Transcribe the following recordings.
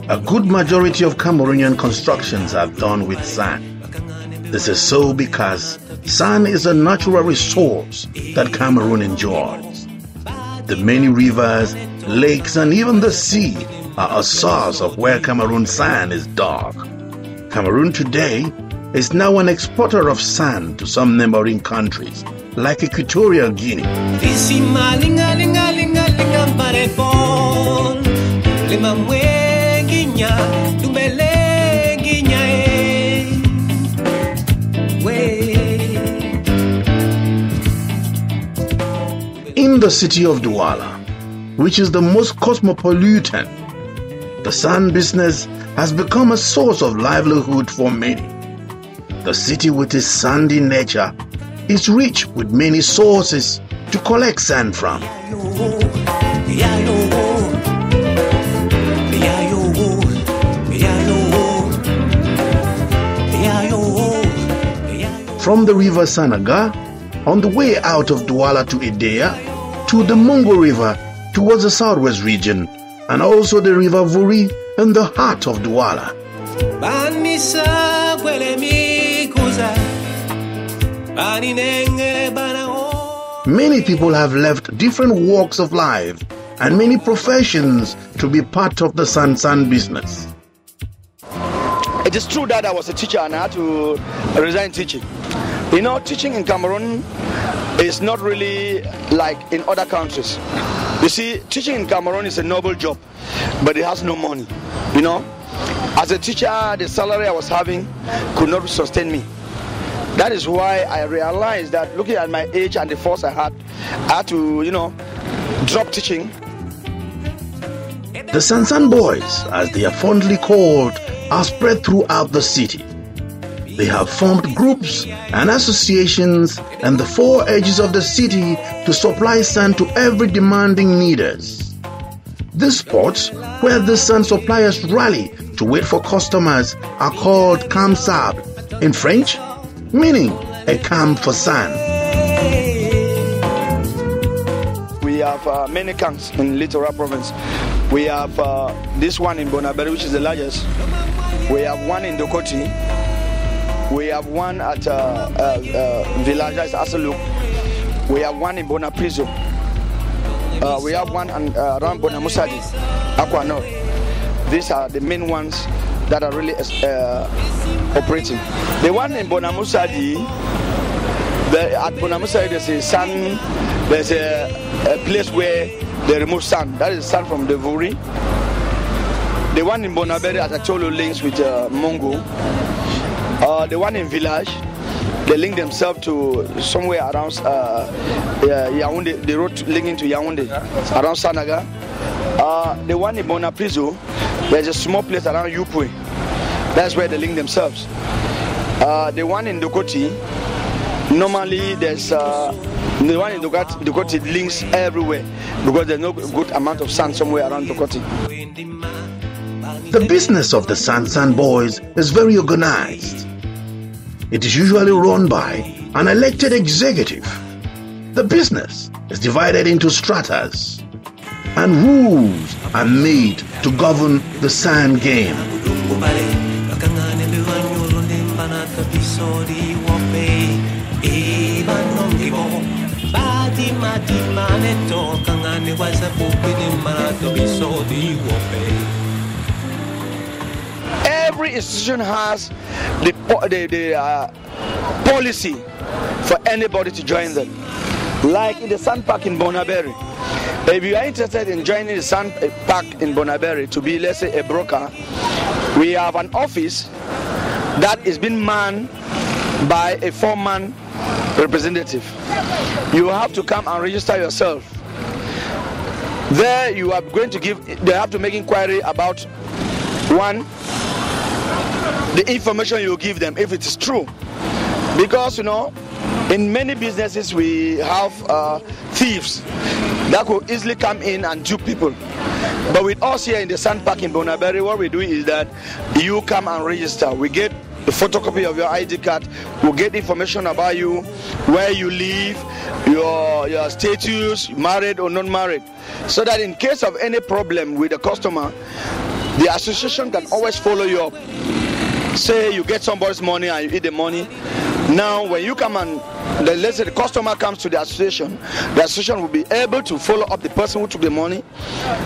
A good majority of Cameroonian constructions are done with sand. This is so because sand is a natural resource that Cameroon enjoys. The many rivers, lakes, and even the sea are a source of where Cameroon sand is dug. Cameroon today is now an exporter of sand to some neighboring countries like Equatorial Guinea. In the city of Douala, which is the most cosmopolitan, the sand business has become a source of livelihood for many. The city with its sandy nature is rich with many sources to collect sand from. From the river Sanaga, on the way out of Douala to Edea, to the Mungo River towards the southwest region, and also the river Vuri in the heart of Douala. Many people have left different walks of life and many professions to be part of the sand business. It is true that I was a teacher and I had to resign teaching. You know, teaching in Cameroon is not really like in other countries. You see, teaching in Cameroon is a noble job, but it has no money. You know, as a teacher, the salary I was having could not sustain me. That is why I realized that looking at my age and the force I had to, you know, drop teaching. The Sansan boys, as they are fondly called, are spread throughout the city. They have formed groups and associations in the four edges of the city to supply sand to every demanding needers. These spots where the sand suppliers rally to wait for customers are called camp sable, in French, meaning a camp for sand. We have many camps in Littoral province. We have this one in Bonaberi, which is the largest. We have one in Dokoti. We have one at Villaja, Asaluk. We have one in Bonaprizo. We have one around Bonamusadi, Aqua North. These are the main ones that are really operating. The one in Bonamusadi, at Bonamusadi there's a sand, there's a place where they remove sand. That is sand from the Vuri. The one in Bonaberi at Acholo links with Mongo. The one in Village, they link themselves to somewhere around Yaoundé, the road linking to Yaoundé, around Sanaga. The one in Bonaprizo, there's a small place around Yupwe. That's where they link themselves. The one in Dokoti, normally there's the one in Dokoti links everywhere because there's no good amount of sand somewhere around Dokoti. The business of the Sansan boys is very organized. It is usually run by an elected executive. The business is divided into stratas, and rules are made to govern the sand game. Every institution has the policy for anybody to join them. Like in the sand park in Bonaberi. If you are interested in joining the sand park in Bonaberi to be, let's say, a broker, we have an office that is being manned by a 4-man representative. You have to come and register yourself. There you are going to they have to make inquiry about, one, the information you give them, if it is true. Because, you know, in many businesses we have thieves that could easily come in and dupe people. But with us here in the sand park in Bonaberry, what we do is that you come and register. We get a photocopy of your ID card. We'll get information about you, where you live, your status, married or not married, so that in case of any problem with the customer, the association can always follow you up. Say you get somebody's money and you eat the money. Now when you come and let's say the customer comes to the association will be able to follow up the person who took the money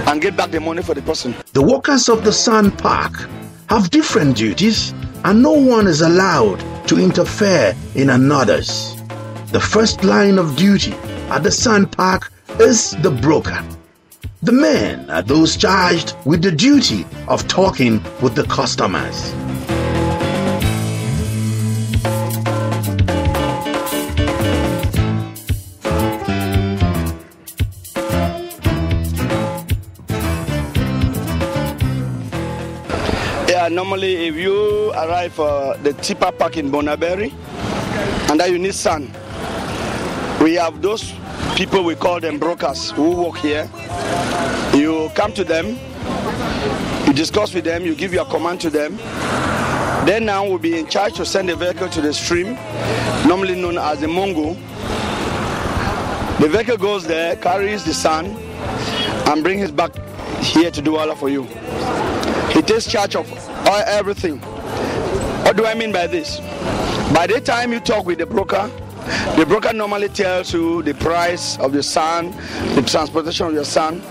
and get back the money for the person. The workers of the sand park have different duties, and no one is allowed to interfere in another's. The first line of duty at the sand park is the broker. The men are those charged with the duty of talking with the customers. Normally, if you arrive the tipper park in Bonaberry and then you need sand, we have those people, we call them brokers, who work here. You come to them, you discuss with them, you give your command to them. Then now we'll be in charge to send the vehicle to the stream, normally known as the Mongo. The vehicle goes there, carries the sand, and brings it back here to Douala for you. He takes charge of everything. What do I mean by this? By the time you talk with the broker normally tells you the price of the sand, the transportation of your sand,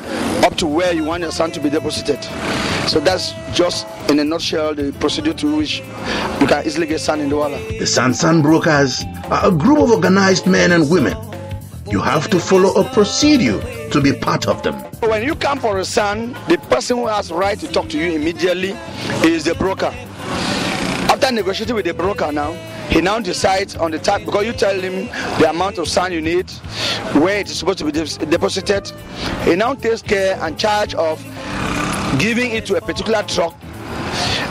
up to where you want your sand to be deposited. So that's just in a nutshell the procedure to which you can easily get sand in Douala. The sand brokers are a group of organized men and women. You have to follow a procedure to be part of them. When you come for a sand, the person who has the right to talk to you immediately is the broker. After negotiating with the broker now, he now decides on the type, because you tell him the amount of sand you need, where it is supposed to be deposited. He now takes care and charge of giving it to a particular truck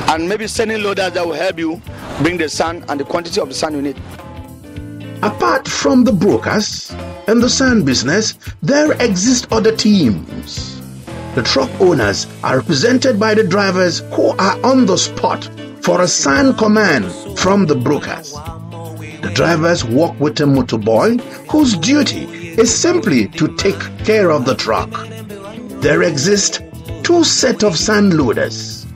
and maybe sending loaders that will help you bring the sand and the quantity of the sand you need. Apart from the brokers and the sand business, there exist other teams. The truck owners are represented by the drivers who are on the spot for a sand command from the brokers. The drivers work with a motorboy whose duty is simply to take care of the truck. There exist two sets of sand loaders.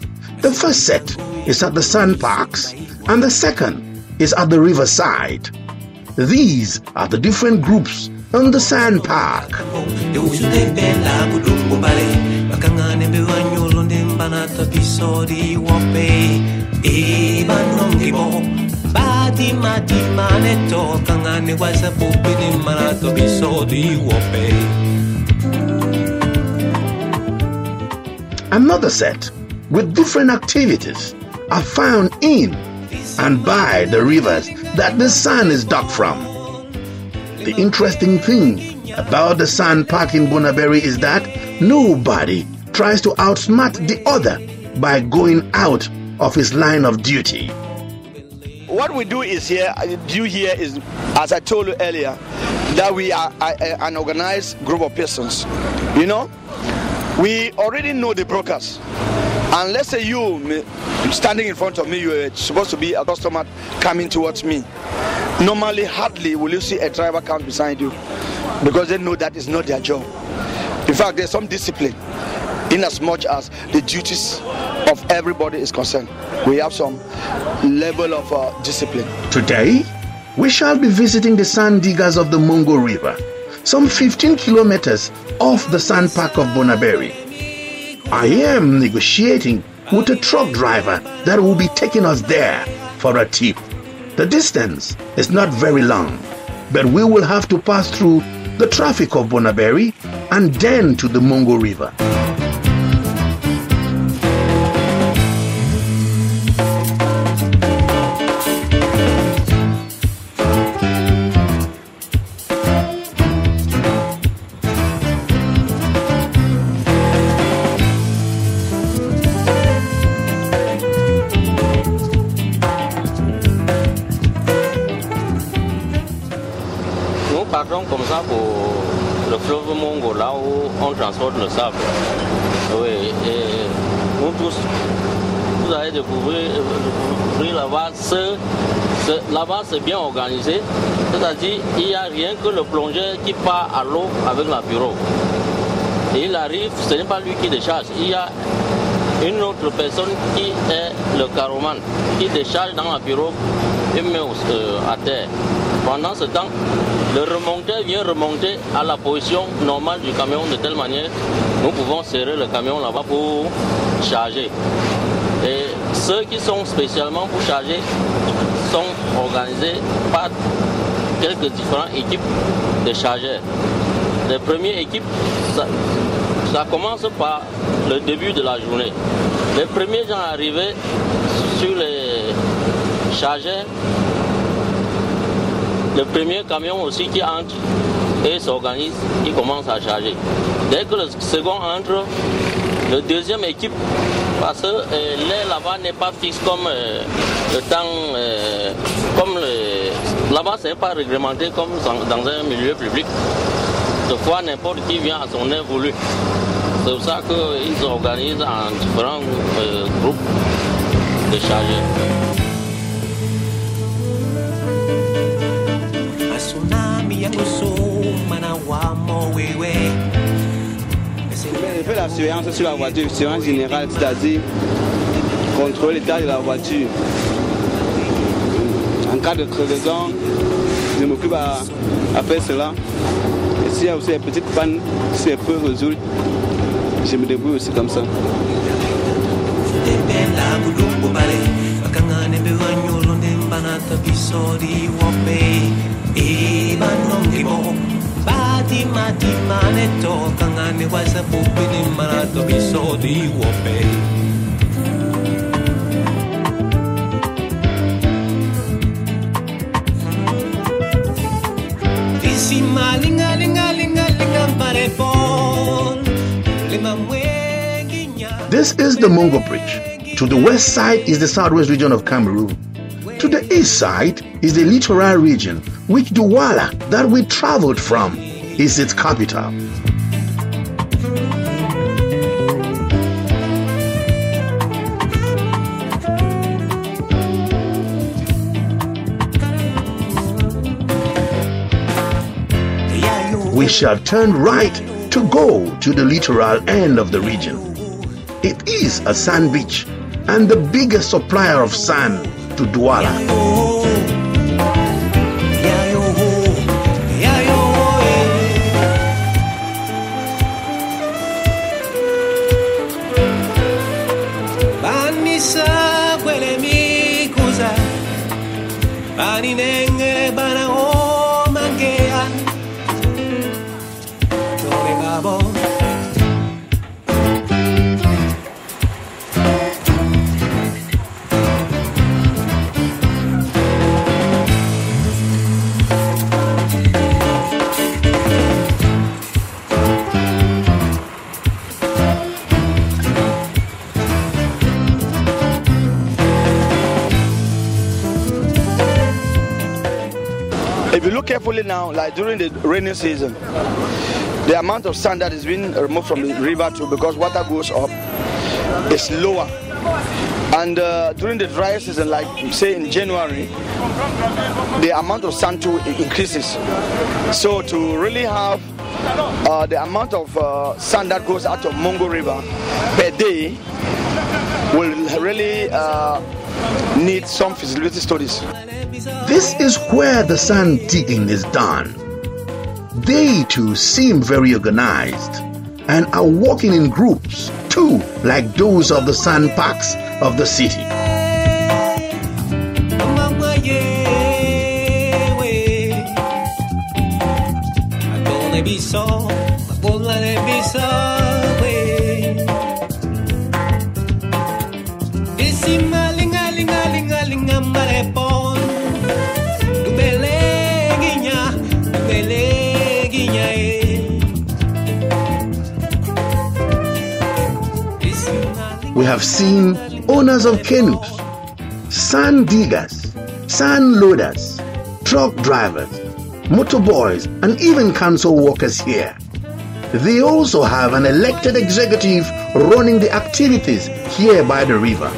The first set is at the sand parks and the second is at the riverside. These are the different groups on the sand park. Another set with different activities are found in and by the rivers that the sand is dug from. The interesting thing about the sand park in Bonaberry is that nobody tries to outsmart the other by going out of his line of duty. What we do is here, as I told you earlier, that we are an organized group of persons. You know, we already know the brokers. And let's say you standing in front of me, you're supposed to be a customer coming towards me. Normally, hardly will you see a driver come beside you, because they know that is not their job. In fact, there's some discipline in as much as the duties of everybody is concerned. We have some level of discipline. Today, we shall be visiting the sand diggers of the Mongo River, some 15 kilometers off the sand park of Bonaberry. I am negotiating with a truck driver that will be taking us there for a tip. The distance is not very long, but we will have to pass through the traffic of Bonaberry and then to the Mongo River. Comme ça pour le fleuve Mongo, là où on transporte le sable. Oui, et nous tous, vous allez découvrir là-bas, là-bas c'est bien organisé, c'est-à-dire il n'y a rien que le plongeur qui part à l'eau avec la pirogue. Et il arrive, ce n'est pas lui qui décharge, il y a une autre personne qui est le carroman, qui décharge dans la pirogue et met à terre. Pendant ce temps, le remonteur vient remonter à la position normale du camion de telle manière nous pouvons serrer le camion là-bas pour charger. Et ceux qui sont spécialement pour charger sont organisés par quelques différentes équipes de chargeurs. Les premières équipes, ça commence par le début de la journée. Les premiers gens arrivés sur les chargeurs, le premier camion aussi qui entre et s'organise, il commence à charger. Dès que le second entre, le deuxième équipe, parce que l'air là-bas n'est pas fixe comme le temps, là-bas c'est pas réglementé comme dans un milieu public. De fois n'importe qui vient à son air voulu. C'est pour ça qu'ils s'organisent en différents groupes de chargeurs. Je fais la surveillance sur la voiture, surveillance générale, c'est-à-dire contrôler l'état de la voiture. En cas de crevaison, je m'occupe à faire cela. Et s'il y a aussi une petite panne, si elle peut résoudre, je me débrouille aussi comme ça. This is the Mongo Bridge. To the west side is the southwest region of Cameroon. To the east side is the littoral region, which Douala, that we traveled from, is its capital. We shall turn right to go to the littoral end of the region. It is a sand beach and the biggest supplier of sand to Douala. If you look carefully now, like during the rainy season, the amount of sand that is being removed from the river too, because water goes up, is lower. And during the dry season, like say in January, the amount of sand too increases. So to really have the amount of sand that goes out of Mongo River per day will really need some feasibility studies. This is where the sand digging is done. They too seem very organized and are working in groups too, like those of the sand parks of the city. We have seen owners of canoes, sand diggers, sand loaders, truck drivers, motorboys, and even council workers here. They also have an elected executive running the activities here by the river.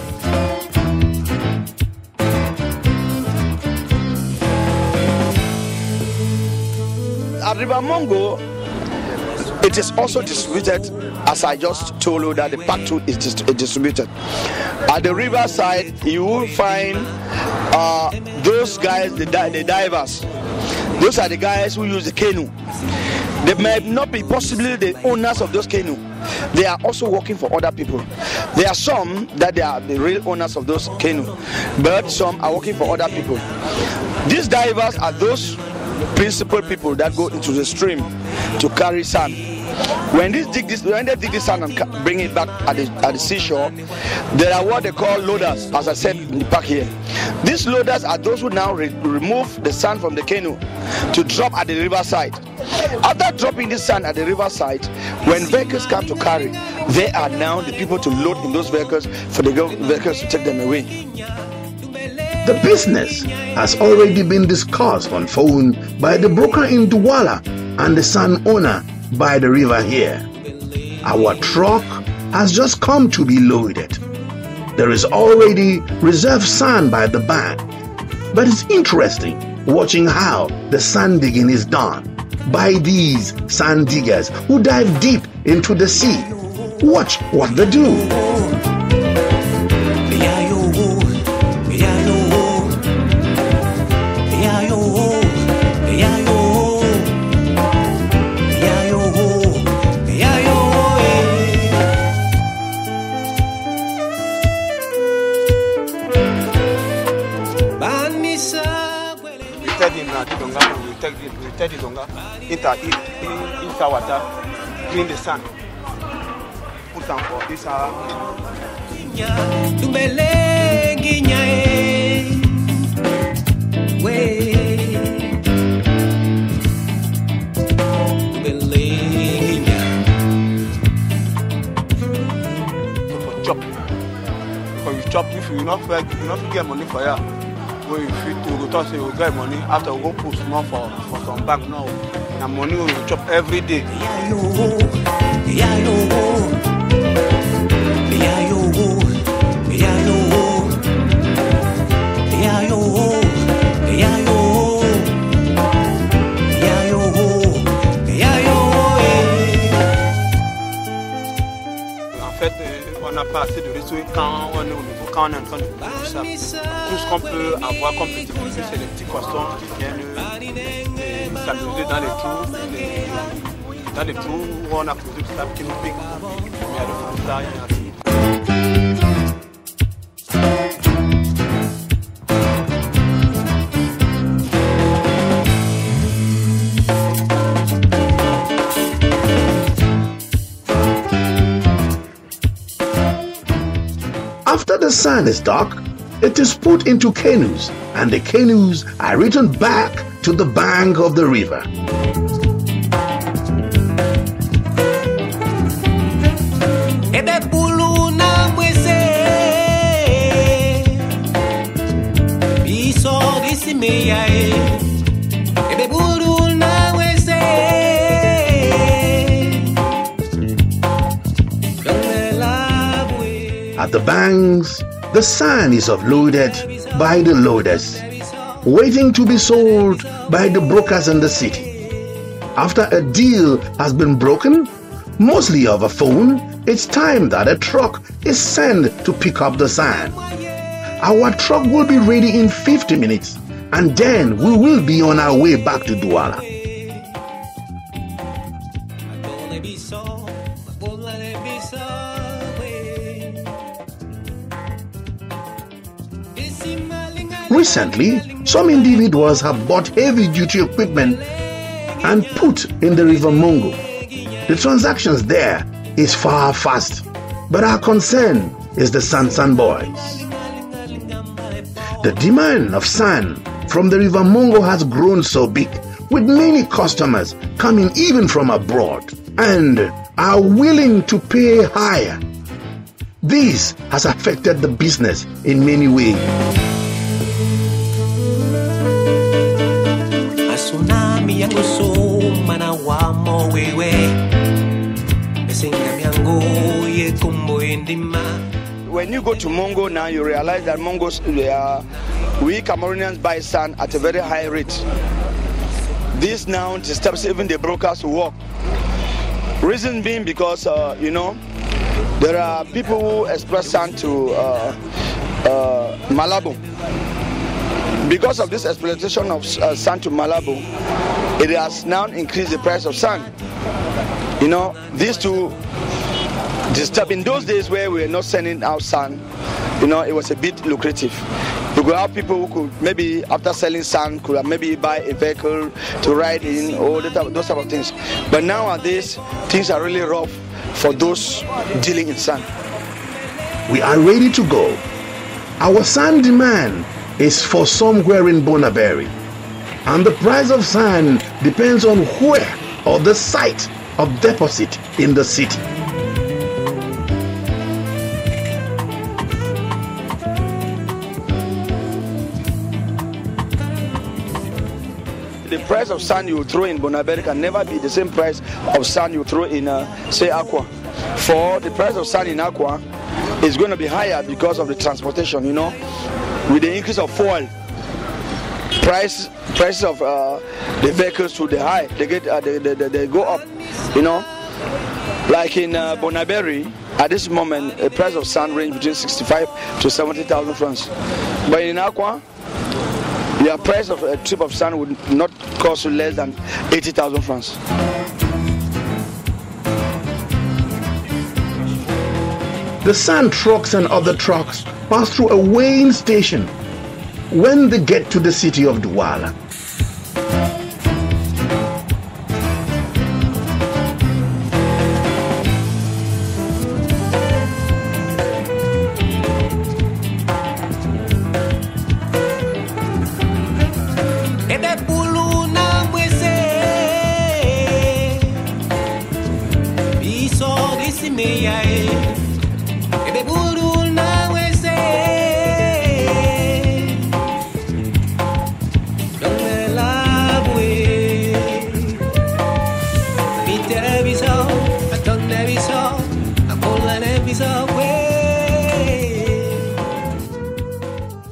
At River Mongo, it is also distributed, as I just told you, that the Part 2 is distributed. At the riverside, you will find those guys, the divers. Those are the guys who use the canoe. They may not be possibly the owners of those canoe. They are also working for other people. There are some that they are the real owners of those canoe, but some are working for other people. These divers are those principal people that go into the stream to carry sand. When they dig this sand and bring it back at the seashore, there are what they call loaders, as I said in the park here. These loaders are those who now remove the sand from the canoe to drop at the riverside. After dropping this sand at the riverside, when vehicles come to carry, they are now the people to load in those vehicles for the vehicles to take them away. The business has already been discussed on phone by the broker in Douala and the sand owner by the river here. Our truck has just come to be loaded. There is already reserved sand by the bank, but it's interesting watching how the sand digging is done by these sand diggers who dive deep into the sea. Watch what they do. We take the donga into water, clean the sand, put them for this for chop. Because you chop, if you not get money for ya. We fit to go to say we get money after we go put small for some bank now. And money we will chop every day. En fait, on a pas assez de ressources quand on est au niveau, quand on est en train de faire ça. Tout ce qu'on peut avoir comme petit profit, c'est les petits costons qui viennent s'amuser dans les trous où on a posé tout ça qui nous pique. Il y a le frontal, il y a After the sand is dug, it is put into canoes, and the canoes are ridden back to the bank of the river. At the banks, the sand is offloaded by the loaders, waiting to be sold by the brokers in the city. After a deal has been broken, mostly over phone, it's time that a truck is sent to pick up the sand. Our truck will be ready in 50 minutes, and then we will be on our way back to Douala. Recently, some individuals have bought heavy-duty equipment and put in the River Mongo. The transactions there is far fast, but our concern is the sand boys. The demand of sand from the River Mongo has grown so big, with many customers coming even from abroad and are willing to pay higher. This has affected the business in many ways. Mana wa mo wewe, esinga miango ye kum when you go to Mongo now, you realize that Mongos, we Cameroonians buy sand at a very high rate. This now disturbs even the brokers who work. Reason being because, you know, there are people who express sand to Malabo. Because of this exploitation of sand to Malabo, it has now increased the price of sand. You know, these two disturb. In those days where we were not sending out sand, you know, it was a bit lucrative. You could have people who could maybe, after selling sand, could maybe buy a vehicle to ride in, or those type of things. But nowadays, things are really rough for those dealing in sand. We are ready to go. Our sand demand is for somewhere in Bonaberry, and the price of sand depends on where or the site of deposit in the city. The price of sand you throw in Bonaberry can never be the same price of sand you throw in, say, Aqua. For the price of sand in Aqua is going to be higher because of the transportation, you know. With the increase of fuel, prices of the vehicles to the high, they go up, you know. Like in Bonaberry, at this moment, the price of sand range between 65 to 70,000 francs. But in Aqua, the price of a trip of sand would not cost you less than 80,000 francs. The sand trucks and other trucks pass through a weighing station when they get to the city of Douala.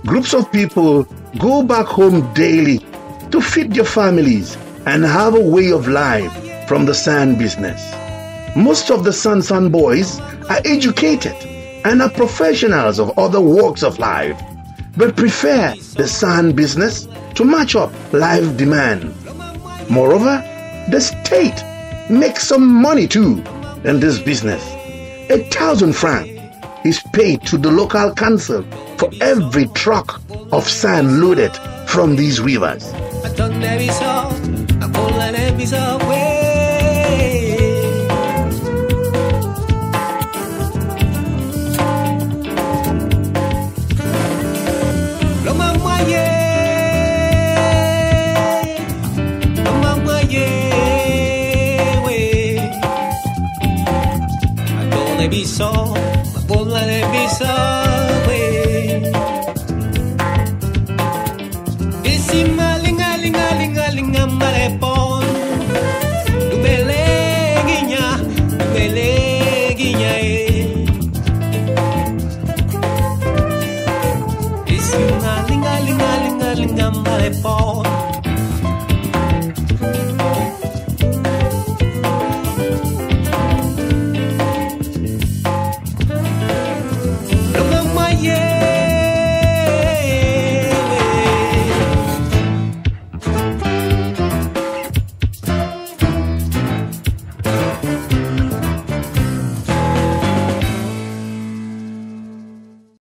Groups of people go back home daily to feed their families and have a way of life from the sand business. Most of the San boys are educated and are professionals of other walks of life, but prefer the sand business to match up life demand. Moreover, the state makes some money too in this business. 1,000 francs is paid to the local council for every truck of sand loaded from these rivers. Ling a ling a ling a ling a ling a